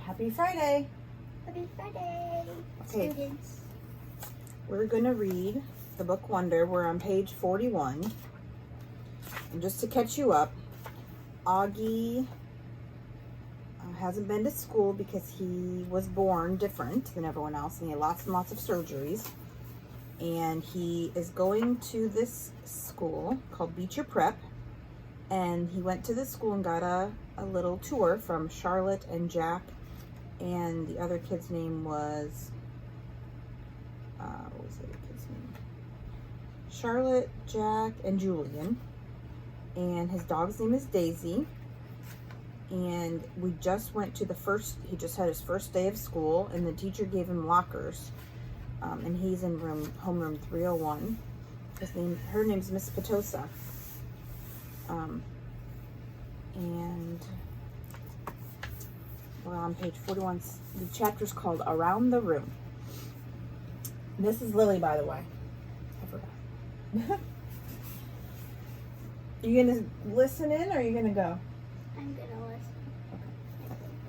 Happy Friday. Happy Friday, Okay. students. We're going to read the book Wonder. We're on page 41. And just to catch you up, Augie hasn't been to school because he was born different than everyone else and he had lots and lots of surgeries. And he is going to this school called Beecher Prep. And he went to this school and got a little tour from Charlotte and Jack. And the other kid's name was, what was the other kid's name? Charlotte, Jack, and Julian. And his dog's name is Daisy. And we just went to he just had his first day of school, and the teacher gave him lockers. And he's in homeroom 301. Her name's Miss Petosa. And we're on page 41. The chapter's called Around the Room. This is Lily, by the way. I forgot. You gonna listen in, or are you gonna go? I'm gonna listen.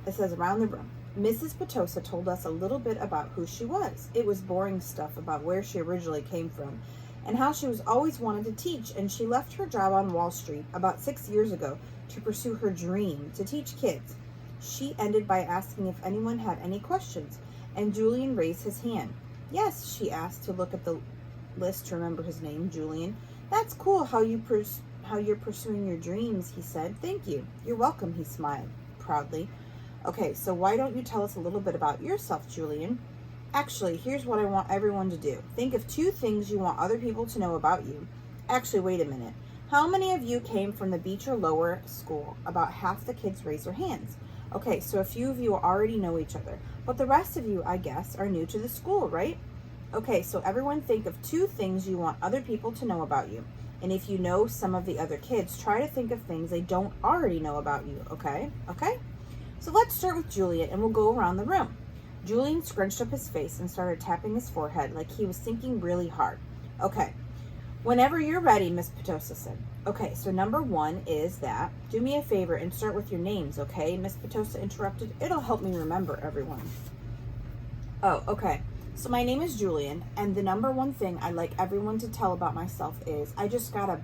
It says Around the Room. Mrs. Petosa told us a little bit about who she was. It was boring stuff about where she originally came from and how she was always wanted to teach, and she left her job on Wall Street about 6 years ago to pursue her dream to teach kids. She ended by asking if anyone had any questions, and Julian raised his hand. Yes, she asked, to look at the list to remember his name, Julian. That's cool how you're pursuing your dreams, he said. Thank you. You're welcome, he smiled proudly. Okay, so why don't you tell us a little bit about yourself, Julian? Actually, here's what I want everyone to do. Think of 2 things you want other people to know about you. Actually, wait a minute. How many of you came from the Beecher Lower School? About half the kids raised their hands. Okay, so a few of you already know each other, but the rest of you, I guess, are new to the school, right? Okay, so everyone think of 2 things you want other people to know about you. And if you know some of the other kids, try to think of things they don't already know about you, okay? Okay? So let's start with Julian, and we'll go around the room. Julian scrunched up his face and started tapping his forehead like he was thinking really hard. Okay, whenever you're ready, Miss Petosa said. Okay, so number 1 is that, do me a favor and start with your names, okay? Miss Petosa interrupted. It'll help me remember everyone. Oh, okay. So my name is Julian, and the number 1 thing I'd like everyone to tell about myself is I just got a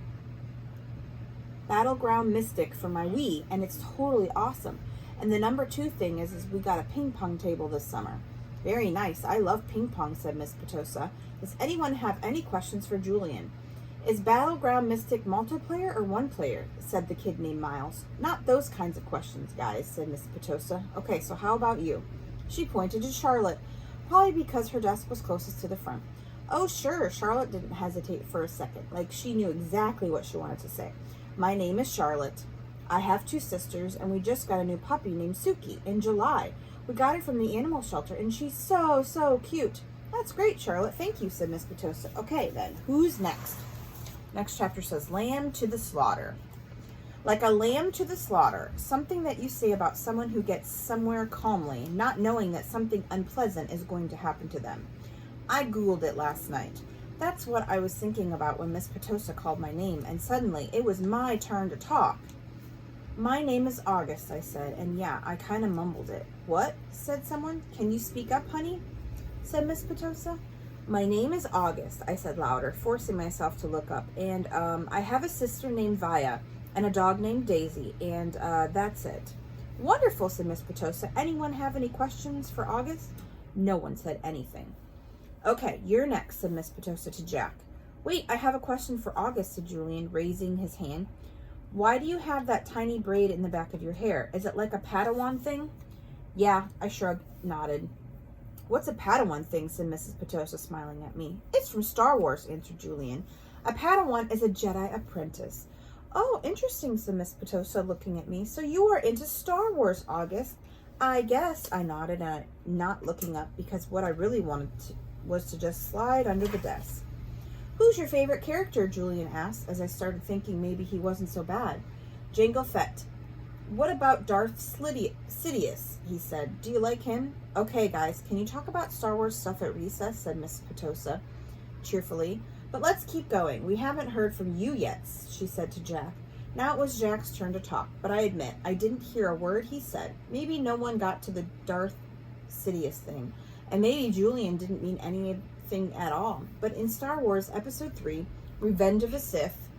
Battleground Mystic for my Wii, and it's totally awesome. And the number 2 thing is we got a ping pong table this summer. Very nice. I love ping pong, said Miss Petosa. Does anyone have any questions for Julian? Is Battleground Mystic multiplayer or 1 player? Said the kid named Miles. Not those kinds of questions, guys, said Miss Petosa. Okay, so how about you? She pointed to Charlotte, probably because her desk was closest to the front. Oh, sure. Charlotte didn't hesitate for a second, like she knew exactly what she wanted to say. My name is Charlotte. I have 2 sisters, and we just got a new puppy named Suki in July. We got her from the animal shelter, and she's so cute. That's great, Charlotte. Thank you, said Miss Petosa. Okay, then, who's next? Next chapter says, Lamb to the Slaughter. Like a lamb to the slaughter, something that you say about someone who gets somewhere calmly, not knowing that something unpleasant is going to happen to them. I Googled it last night. That's what I was thinking about when Miss Petosa called my name, and suddenly it was my turn to talk. My name is August, I said, and yeah, I kind of mumbled it. What? Said someone. Can you speak up, honey? Said Miss Petosa. My name is August, I said louder, forcing myself to look up, and I have a sister named Via, and a dog named Daisy, and that's it. Wonderful, said Miss Petosa. Anyone have any questions for August? No one said anything. Okay, you're next, said Miss Petosa to Jack. Wait, I have a question for August, said Julian, raising his hand. Why do you have that tiny braid in the back of your hair? Is it like a Padawan thing? Yeah, I shrugged, nodded. What's a Padawan thing, said Mrs. Petosa, smiling at me. It's from Star Wars, answered Julian. A Padawan is a Jedi apprentice. Oh, interesting, said Miss Petosa, looking at me. So you are into Star Wars, August. I guess, I nodded, not looking up, because what I really wanted was to just slide under the desk. Who's your favorite character? Julian asked, as I started thinking maybe he wasn't so bad. Jango Fett. What about Darth Sidious? He said. Do you like him? Okay, guys, can you talk about Star Wars stuff at recess? Said Miss Petosa cheerfully. But let's keep going. We haven't heard from you yet, she said to Jack. Now it was Jack's turn to talk, but I admit I didn't hear a word he said. Maybe no one got to the Darth Sidious thing, and maybe Julian didn't mean anything at all. But in Star Wars Episode 3, Revenge of the Sith,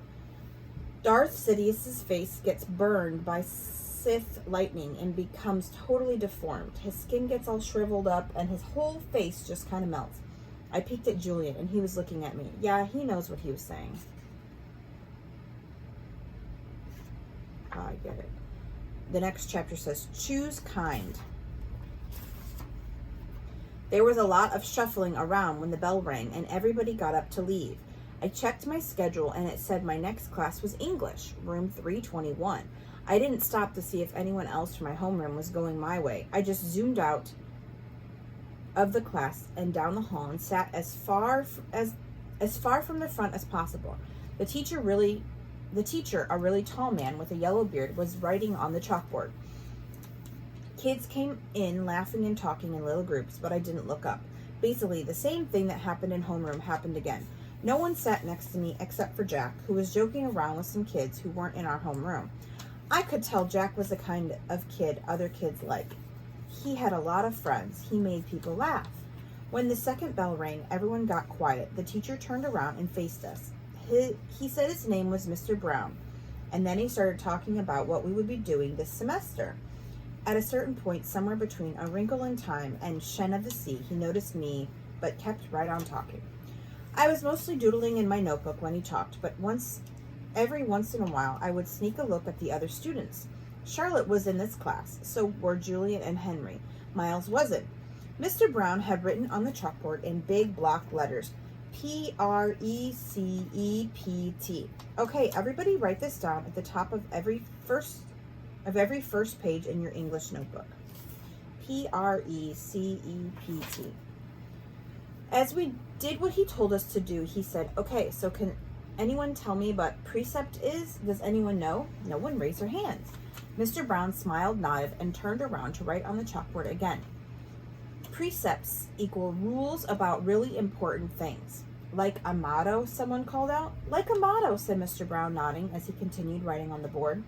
Darth Sidious's face gets burned by Sith lightning and becomes totally deformed. His skin gets all shriveled up, and his whole face just kind of melts. I peeked at Julian, and he was looking at me. Yeah, he knows what he was saying. I get it. The next chapter says, choose kind. There was a lot of shuffling around when the bell rang, and everybody got up to leave. I checked my schedule, and it said my next class was English, room 321. I didn't stop to see if anyone else from my homeroom was going my way. I just zoomed out of the class and down the hall and sat as far from the front as possible. The teacher, a really tall man with a yellow beard, was writing on the chalkboard. Kids came in laughing and talking in little groups, but I didn't look up. Basically, the same thing that happened in homeroom happened again. No one sat next to me except for Jack, who was joking around with some kids who weren't in our homeroom. I could tell Jack was the kind of kid other kids like. He had a lot of friends. He made people laugh. When the second bell rang, everyone got quiet. The teacher turned around and faced us. He said his name was Mr. Brown, and then he started talking about what we would be doing this semester. At a certain point, somewhere between A Wrinkle in Time and Shen of the Sea, he noticed me, but kept right on talking. I was mostly doodling in my notebook when he talked, but every once in a while, I would sneak a look at the other students. Charlotte was in this class, so were Julian and Henry. Miles wasn't. Mr. Brown had written on the chalkboard in big block letters, Precept. Okay, everybody write this down at the top of every first page in your English notebook. Precept. As we did what he told us to do, he said, okay, so can anyone tell me what precept is? Does anyone know? No one raised their hands. Mr. Brown smiled, nodded, and turned around to write on the chalkboard again. Precepts equal rules about really important things. Like a motto, someone called out. Like a motto, said Mr. Brown, nodding as he continued writing on the board.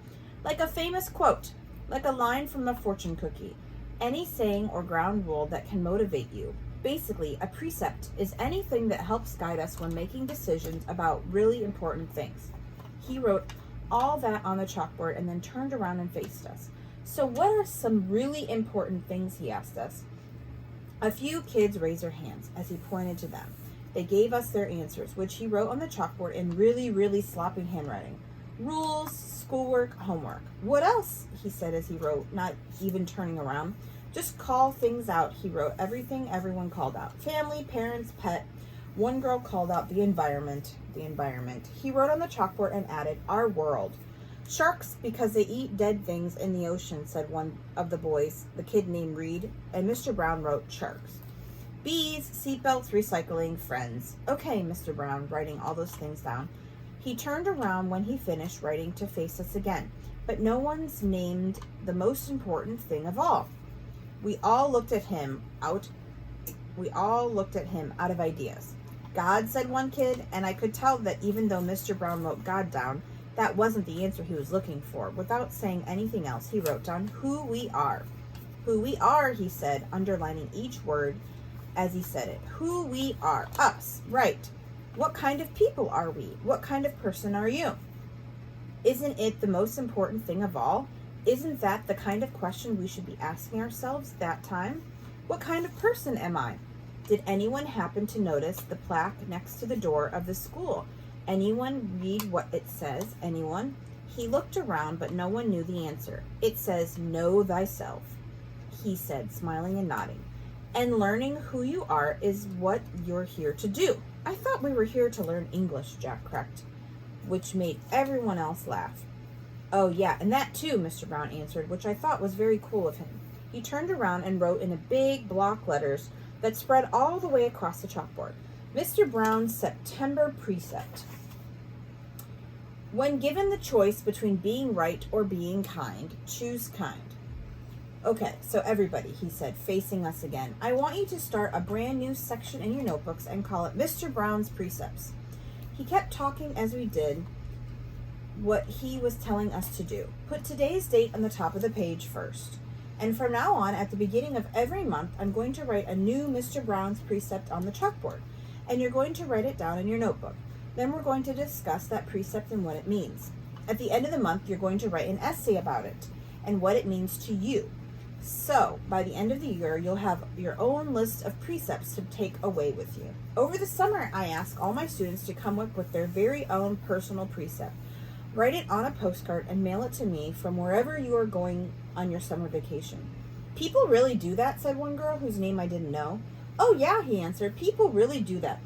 Like a famous quote. Like a line from a fortune cookie. Any saying or ground rule that can motivate you. Basically, a precept is anything that helps guide us when making decisions about really important things. He wrote all that on the chalkboard and then turned around and faced us. So what are some really important things, he asked us. A few kids raised their hands as he pointed to them. They gave us their answers, which he wrote on the chalkboard in really, really sloppy handwriting. Rules, schoolwork, homework. What else? He said as he wrote, not even turning around. Just call things out, he wrote. Everything everyone called out. Family, parents, pet. One girl called out the environment. He wrote on the chalkboard and added, our world. Sharks, because they eat dead things in the ocean, said one of the boys, the kid named Reed, and Mr. Brown wrote sharks. Bees, seatbelts, recycling, friends. Okay, Mr. Brown, writing all those things down. He turned around when he finished writing to face us again, but no one's named the most important thing of all. We all looked at him out of ideas. God, said one kid, and I could tell that even though Mr. Brown wrote God down, that wasn't the answer he was looking for. Without saying anything else, he wrote down who we are. Who we are, he said, underlining each word as he said it. Who we are. Us. Right. What kind of people are we? What kind of person are you? Isn't it the most important thing of all? Isn't that the kind of question we should be asking ourselves that time? What kind of person am I? Did anyone happen to notice the plaque next to the door of the school? Anyone read what it says? Anyone? He looked around, but no one knew the answer. It says, know thyself, he said, smiling and nodding. And learning who you are is what you're here to do. I thought we were here to learn English, Jack corrected, which made everyone else laugh. Oh, yeah, and that too, Mr. Brown answered, which I thought was very cool of him. He turned around and wrote in a big block letters that spread all the way across the chalkboard. Mr. Brown's September precept. When given the choice between being right or being kind, choose kind. Okay, so everybody, he said, facing us again, I want you to start a brand new section in your notebooks and call it Mr. Brown's Precepts. He kept talking as we did, what he was telling us to do. Put today's date on the top of the page first. And from now on, at the beginning of every month, I'm going to write a new Mr. Brown's precept on the chalkboard. And you're going to write it down in your notebook. Then we're going to discuss that precept and what it means. At the end of the month, you're going to write an essay about it and what it means to you. So, by the end of the year, you'll have your own list of precepts to take away with you. Over the summer, I ask all my students to come up with their very own personal precept. Write it on a postcard and mail it to me from wherever you are going on your summer vacation. People really do that, said one girl whose name I didn't know. Oh yeah, he answered, people really do that.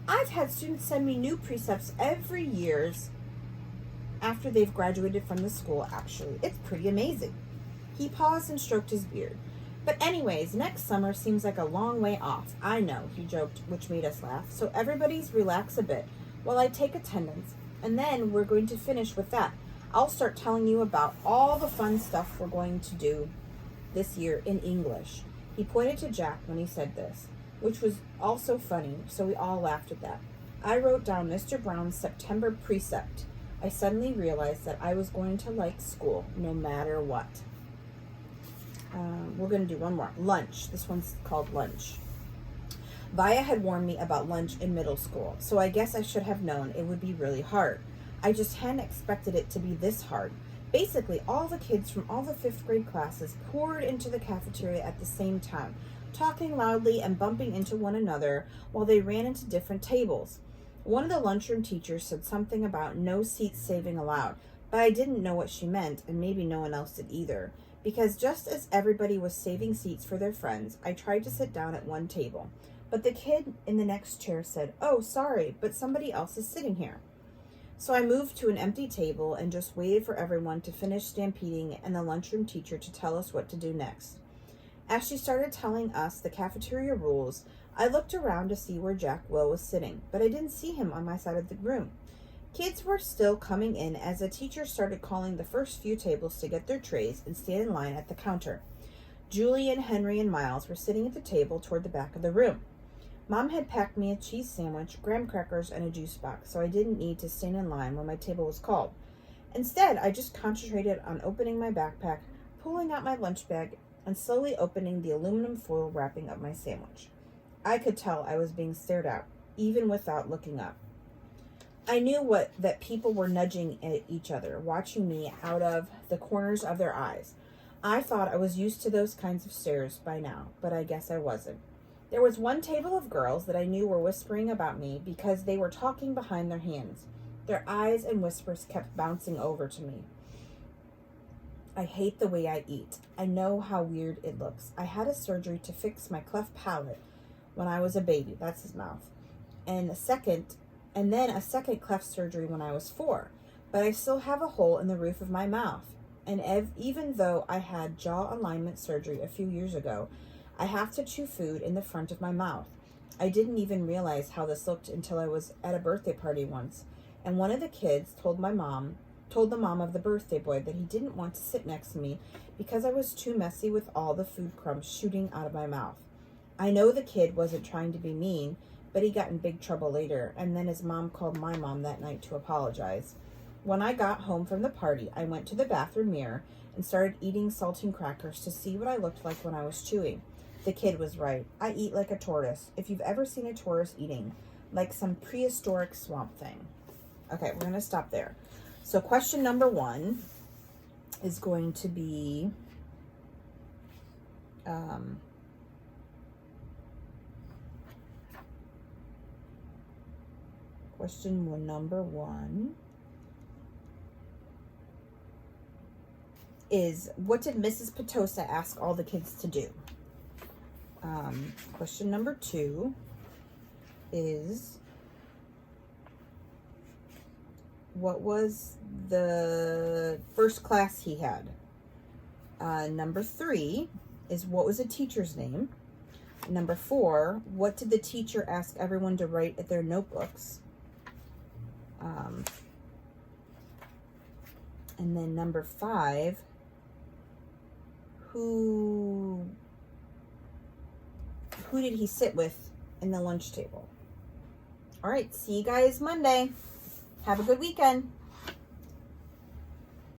I've had students send me new precepts every year after they've graduated from the school, actually. It's pretty amazing. He paused and stroked his beard. But anyways, next summer seems like a long way off. I know, he joked, which made us laugh. So everybody's relax a bit while I take attendance. And then we're going to finish with that. I'll start telling you about all the fun stuff we're going to do this year in English. He pointed to Jack when he said this, which was also funny, so we all laughed at that. I wrote down Mr. Brown's September precept. I suddenly realized that I was going to like school no matter what. We're going to do one more. Lunch. This one's called lunch. Vaya had warned me about lunch in middle school, so I guess I should have known it would be really hard. I just hadn't expected it to be this hard. Basically, all the kids from all the 5th grade classes poured into the cafeteria at the same time, talking loudly and bumping into one another while they ran into different tables. One of the lunchroom teachers said something about no seats saving allowed, but I didn't know what she meant, and maybe no one else did either. Because just as everybody was saving seats for their friends, I tried to sit down at one table. But the kid in the next chair said, "Oh, sorry, but somebody else is sitting here." So I moved to an empty table and just waited for everyone to finish stampeding and the lunchroom teacher to tell us what to do next. As she started telling us the cafeteria rules, I looked around to see where Jack Will was sitting, but I didn't see him on my side of the room. Kids were still coming in as the teacher started calling the first few tables to get their trays and stand in line at the counter. Julian, Henry, and Miles were sitting at the table toward the back of the room. Mom had packed me a cheese sandwich, graham crackers, and a juice box, so I didn't need to stand in line when my table was called. Instead, I just concentrated on opening my backpack, pulling out my lunch bag, and slowly opening the aluminum foil wrapping of my sandwich. I could tell I was being stared at, even without looking up. I knew that people were nudging at each other, watching me out of the corners of their eyes. I thought I was used to those kinds of stares by now, but I guess I wasn't. There was one table of girls that I knew were whispering about me because they were talking behind their hands. Their eyes and whispers kept bouncing over to me. I hate the way I eat. I know how weird it looks. I had a surgery to fix my cleft palate when I was a baby. That's his mouth. And then a second cleft surgery when I was 4. But I still have a hole in the roof of my mouth. And even though I had jaw alignment surgery a few years ago, I have to chew food in the front of my mouth. I didn't even realize how this looked until I was at a birthday party once, and one of the kids told the mom of the birthday boy that he didn't want to sit next to me because I was too messy with all the food crumbs shooting out of my mouth. I know the kid wasn't trying to be mean, but he got in big trouble later, and then his mom called my mom that night to apologize. When I got home from the party, I went to the bathroom mirror and started eating saltine crackers to see what I looked like when I was chewing. The kid was right. I eat like a tortoise. If you've ever seen a tortoise eating, like some prehistoric swamp thing. Okay, we're going to stop there. So question number 1 is going to be question number 1 is, what did Mrs. Petosa ask all the kids to do? Question number 2 is, what was the first class he had? Number 3 is, what was the teacher's name? Number 4, what did the teacher ask everyone to write at their notebooks? And then number 5, who did he sit with in the lunch table? All right, see you guys Monday. Have a good weekend.